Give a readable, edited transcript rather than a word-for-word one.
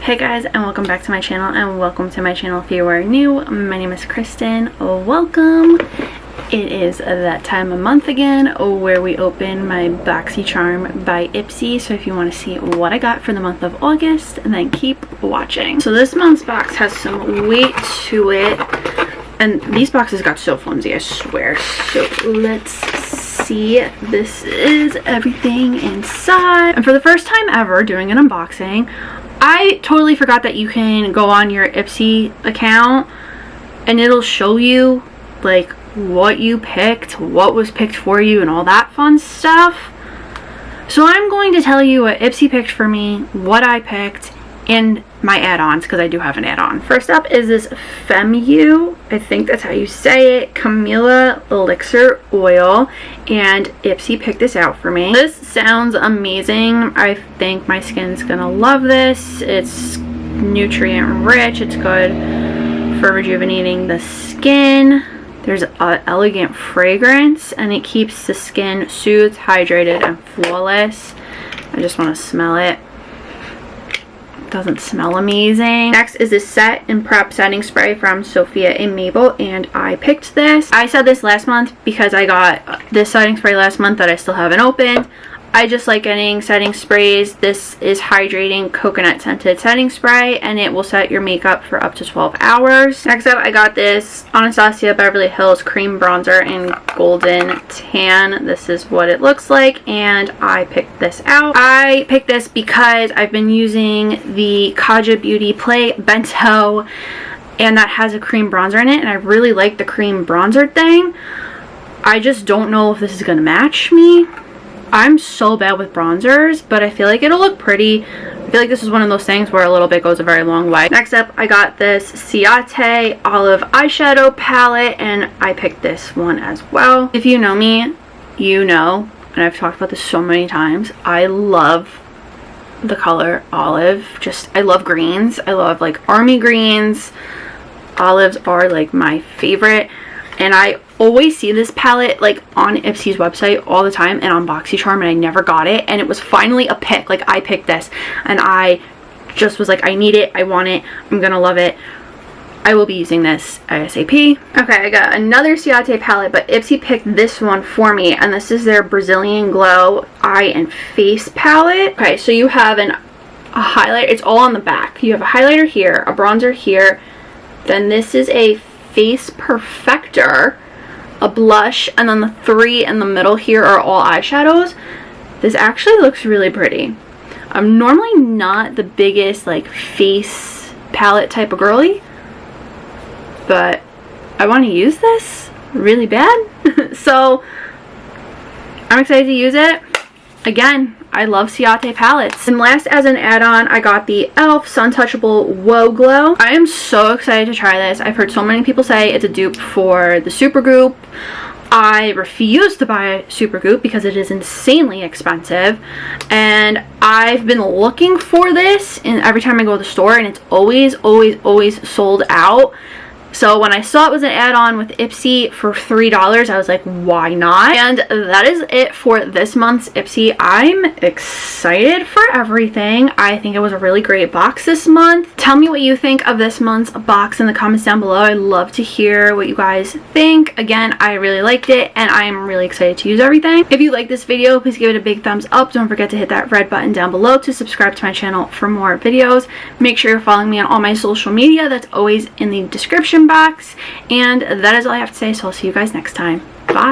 Hey guys, and welcome back to my channel, and welcome to my channel if you are new. My name is Kristen. Welcome. It is that time of month again where we open my Boxycharm by Ipsy. So if you want to see what I got for the month of August, then keep watching. So this month's box has some weight to it, and these boxes got so flimsy, I swear. So let's see. This is everything inside, and for the first time ever doing an unboxing, I totally forgot that you can go on your Ipsy account and it'll show you like what you picked, what was picked for you, and all that fun stuff. So I'm going to tell you what Ipsy picked for me, what I picked, and my add-ons, because I do have an add-on. First up is this Femu, I think that's how you say it, Camellia Elixir Oil, and Ipsy picked this out for me. This sounds amazing. I think my skin's gonna love this. It's nutrient rich, it's good for rejuvenating the skin. There's an elegant fragrance, and it keeps the skin soothed, hydrated, and flawless. I just want to smell it. Doesn't smell amazing. Next is this Set and Prep setting spray from Sophia and Mabel, and I picked this. I said this last month because I got this setting spray last month that I still haven't opened. I just like getting setting sprays. This is hydrating coconut scented setting spray, and it will set your makeup for up to 12 hours. Next up, I got this Anastasia Beverly Hills cream bronzer in golden tan. This is what it looks like, and I picked this out. I picked this because I've been using the Kaja Beauty Play Bento, and that has a cream bronzer in it, and I really like the cream bronzer thing. I just don't know if this is gonna match me. I'm so bad with bronzers, but I feel like it'll look pretty. I feel like this is one of those things where a little bit goes a very long way. Next up, I got this Ciate Olive Eyeshadow Palette, and I picked this one as well. If you know me, you know, and I've talked about this so many times, I love the color olive. I love greens. I love like army greens. Olives are like my favorite, and I always see this palette like on Ipsy's website all the time and on Boxycharm, and I never got it, and it was finally a pick. Like, I picked this and I just was like, I need it, I want it, I'm gonna love it. I will be using this ASAP. Okay, I got another Ciate palette, but Ipsy picked this one for me, and this is their Brazilian Glow Eye and Face palette. Okay, so you have a highlight, it's all on the back. You have a highlighter here, a bronzer here, then this is a face perfector, a blush, and then the three in the middle here are all eyeshadows. This actually looks really pretty. I'm normally not the biggest like face palette type of girly, but I want to use this really bad. So I'm excited to use it. Again, I love Ciate palettes. And last, as an add-on, I got the e.l.f. Sun Touchable Wow Glow. I am so excited to try this. I've heard so many people say it's a dupe for the Supergoop. I refuse to buy Supergoop because it is insanely expensive, and I've been looking for this every time I go to the store, and it's always sold out. So when I saw it was an add-on with Ipsy for $3, I was like, why not? And that is it for this month's Ipsy. I'm excited for everything. I think it was a really great box this month. Tell me what you think of this month's box in the comments down below. I'd love to hear what you guys think. Again, I really liked it, and I'm really excited to use everything. If you like this video, please give it a big thumbs up. Don't forget to hit that red button down below to subscribe to my channel for more videos. Make sure you're following me on all my social media. That's always in the description box, and that is all I have to say, so I'll see you guys next time. Bye.